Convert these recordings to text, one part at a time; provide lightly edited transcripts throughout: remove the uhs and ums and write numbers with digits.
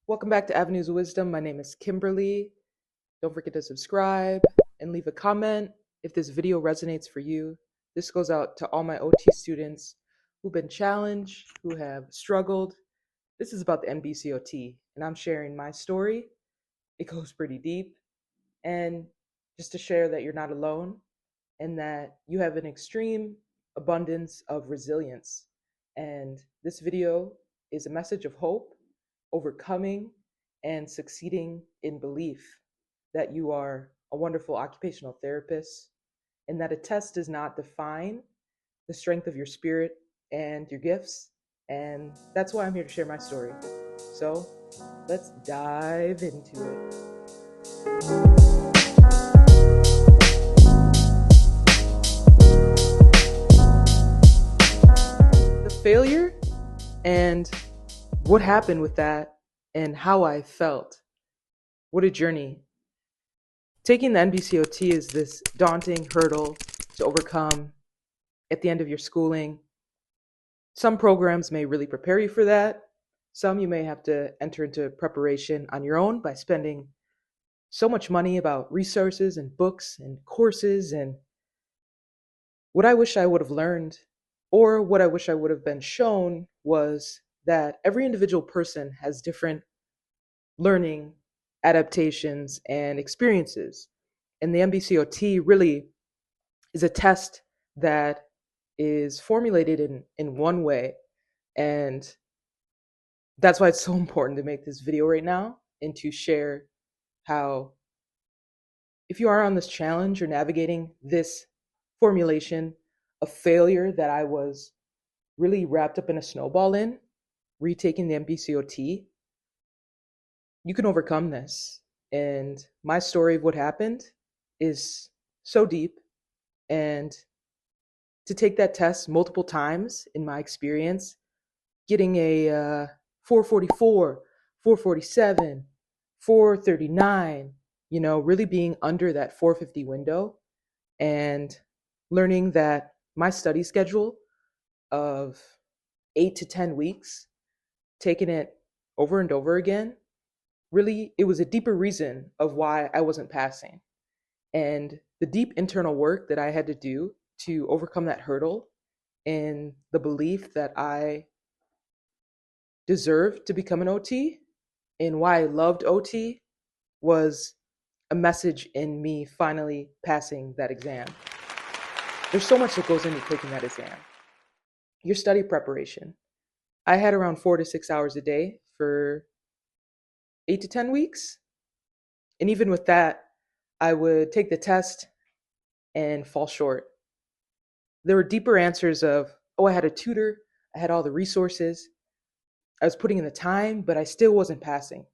Welcome back to Avenues of Wisdom. My name is Kimberly. Don't forget to subscribe and leave a comment if this video resonates for you. This goes out to all my OT students who've been challenged, who have struggled. This is about the NBCOT, and I'm sharing my story. It goes pretty deep, and just to share that you're not alone and that you have an extreme abundance of resilience. And this video is a message of hope, overcoming, and succeeding in belief that you are a wonderful occupational therapist and that a test does not define the strength of your spirit and your gifts. And that's why I'm here to share my story. So let's dive into it. The failure and what happened with that and how I felt. What a journey. Taking the NBCOT is this daunting hurdle to overcome at the end of your schooling. Some programs may really prepare you for that. Some you may have to enter into preparation on your own by spending so much money about resources and books and courses. And what I wish I would have learned, or what I wish I would have been shown, was that every individual person has different learning adaptations and experiences. And the NBCOT really is a test that is formulated in one way. And that's why it's so important to make this video right now and to share how, if you are on this challenge or navigating this formulation of failure that I was really wrapped up in a snowball in, retaking the NBCOT, you can overcome this. And my story of what happened is so deep. And to take that test multiple times, in my experience, getting a 444, 447, 439, really being under that 450 window, and learning that my study schedule of 8 to 10 weeks, taking it over and over again, really, it was a deeper reason of why I wasn't passing. And the deep internal work that I had to do to overcome that hurdle and the belief that I deserved to become an OT and why I loved OT was a message in me finally passing that exam. There's so much that goes into taking that exam. Your study preparation. I had around 4 to 6 hours a day for 8 to 10 weeks. And even with that, I would take the test and fall short. There were deeper answers of, oh, I had a tutor, I had all the resources, I was putting in the time, but I still wasn't passing.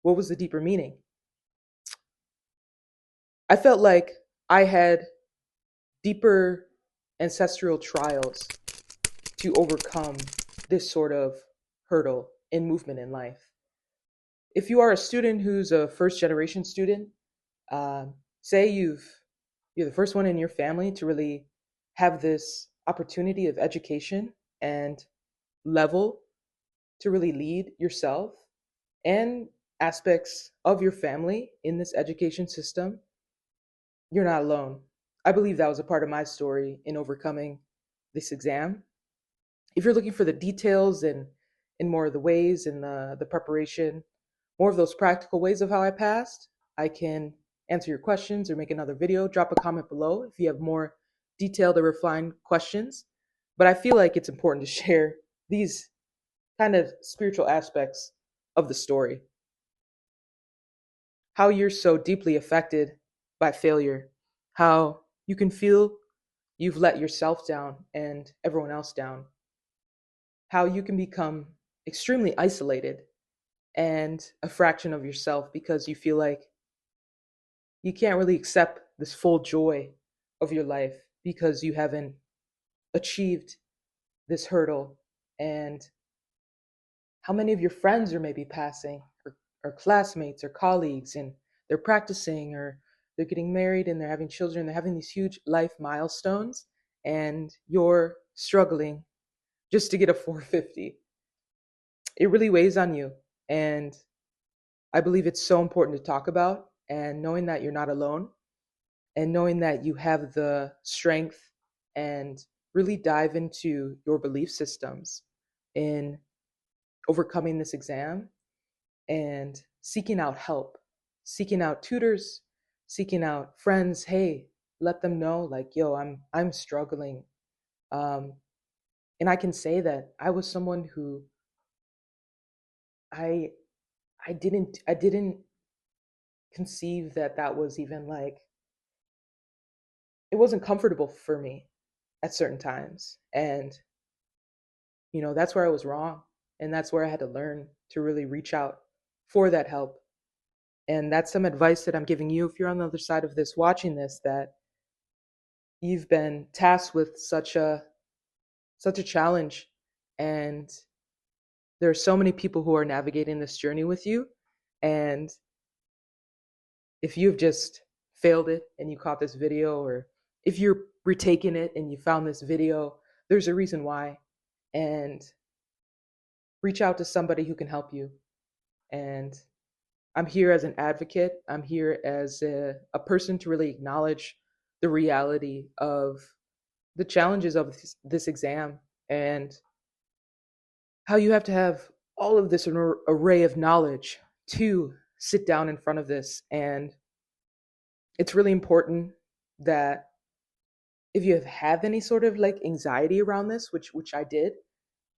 What was the deeper meaning? I felt like I had deeper ancestral trials to overcome this sort of hurdle in movement in life. If you are a student who's a first generation student, say you're the first one in your family to really have this opportunity of education and level to really lead yourself and aspects of your family in this education system, you're not alone. I believe that was a part of my story in overcoming this exam. If you're looking for the details and in more of the ways and the preparation, more of those practical ways of how I passed, I can answer your questions or make another video. Drop a comment below if you have more detailed or refined questions. But I feel like it's important to share these kind of spiritual aspects of the story. How you're so deeply affected by failure, how you can feel you've let yourself down and everyone else down, how you can become extremely isolated and a fraction of yourself because you feel like you can't really accept this full joy of your life because you haven't achieved this hurdle, and how many of your friends are maybe passing or classmates or colleagues, and they're practicing or they're getting married and they're having children, they're having these huge life milestones, and you're struggling just to get a 450. It really weighs on you. And I believe it's so important to talk about, and knowing that you're not alone, and knowing that you have the strength and really dive into your belief systems in overcoming this exam and seeking out help, seeking out tutors, seeking out friends. Hey, let them know, like, yo, I'm struggling. Um, and I can say that I was someone who I I didn't conceive that that was even like, it wasn't comfortable for me at certain times. And that's where I was wrong, and that's where I had to learn to really reach out for that help. And that's some advice that I'm giving you if you're on the other side of this watching this, that you've been tasked with such a challenge, and there are so many people who are navigating this journey with you. And if you've just failed it and you caught this video, or if you're retaking it and you found this video, there's a reason why. And reach out to somebody who can help you. And I'm here as an advocate. I'm here as a person to really acknowledge the reality of the challenges of this exam, and how you have to have all of this array of knowledge to sit down in front of this. And it's really important that if you have any sort of like anxiety around this, which I did,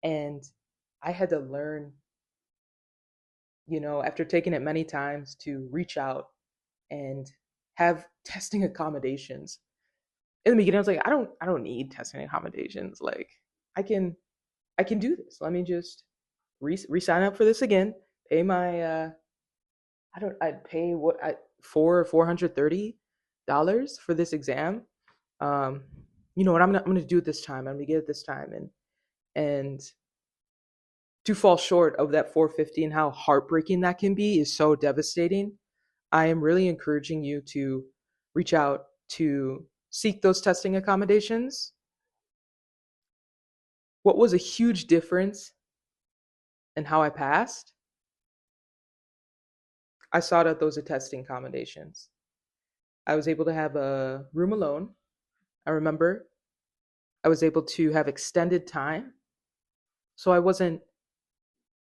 and I had to learn, after taking it many times, to reach out and have testing accommodations. In the beginning, I was like, I don't need testing accommodations. Like, I can I can do this. Let me just re-sign up for this again. Pay my I'd pay what I $430 for this exam. Um, you know what? I'm gonna do it this time. I'm gonna get it this time, and to fall short of that 450 and how heartbreaking that can be is so devastating. I am really encouraging you to reach out to seek those testing accommodations. What was a huge difference in how I passed? I sought out those testing accommodations. I was able to have a room alone. I remember I was able to have extended time, so I wasn't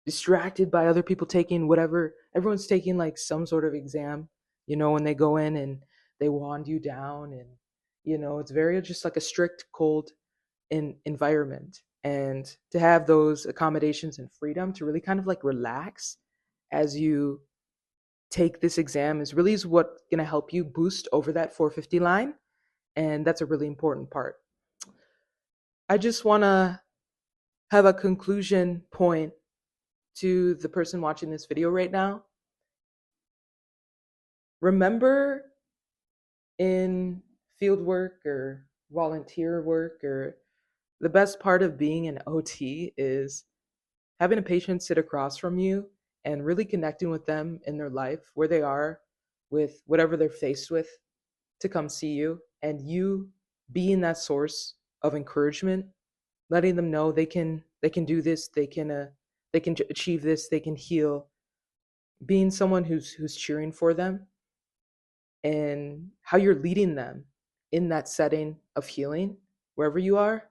distracted by other people taking whatever. Everyone's taking like some sort of exam, when they go in and they wand you down, and it's very just like a strict, cold environment. And to have those accommodations and freedom to really kind of like relax as you take this exam is what going to help you boost over that 450 line. And that's a really important part. I just want to have a conclusion point to the person watching this video right now. Remember, in field work or volunteer work, or the best part of being an OT is having a patient sit across from you and really connecting with them in their life, where they are with whatever they're faced with, to come see you, and you being that source of encouragement, letting them know they can do this, they can achieve this, they can heal, being someone who's cheering for them, and how you're leading them in that setting of healing wherever you are.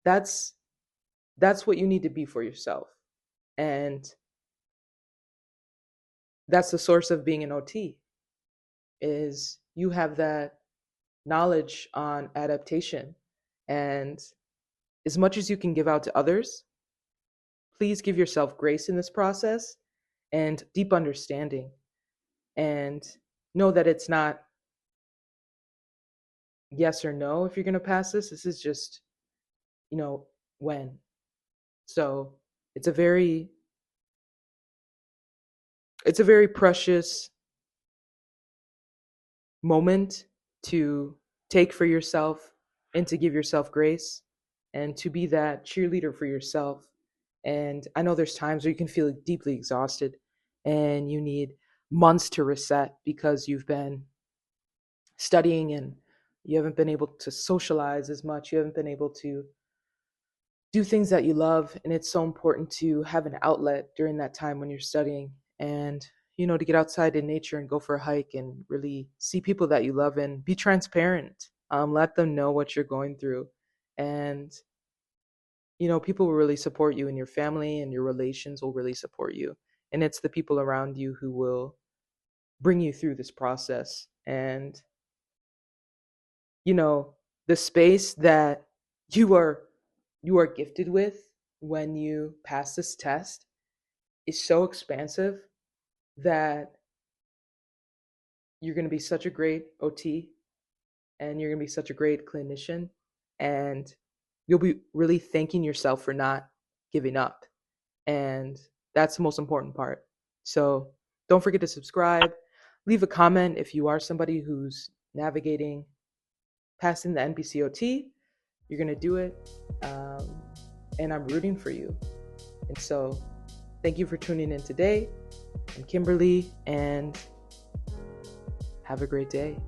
That's that's what you need to be for yourself. And that's the source of being an OT, is you have that knowledge on adaptation. And as much as you can give out to others, please give yourself grace in this process and deep understanding. And know that it's not yes or no if you're going to pass this. This is just, when. So it's a very it's a very precious moment to take for yourself, and to give yourself grace, and to be that cheerleader for yourself. And I know there's times where you can feel deeply exhausted and you need months to reset because you've been studying and you haven't been able to socialize as much. You haven't been able to do things that you love. And it's so important to have an outlet during that time when you're studying. And to get outside in nature and go for a hike and really see people that you love and be transparent. Let them know what you're going through. And, people will really support you, and your family and your relations will really support you. And it's the people around you who will bring you through this process. And, the space that you are you are gifted with when you pass this test is so expansive that you're going to be such a great OT, and you're going to be such a great clinician, and you'll be really thanking yourself for not giving up. And that's the most important part. So don't forget to subscribe, leave a comment if you are somebody who's navigating passing the NBCOT. You're going to do it. And I'm rooting for you. And so thank you for tuning in today. I'm Kimberly, and have a great day.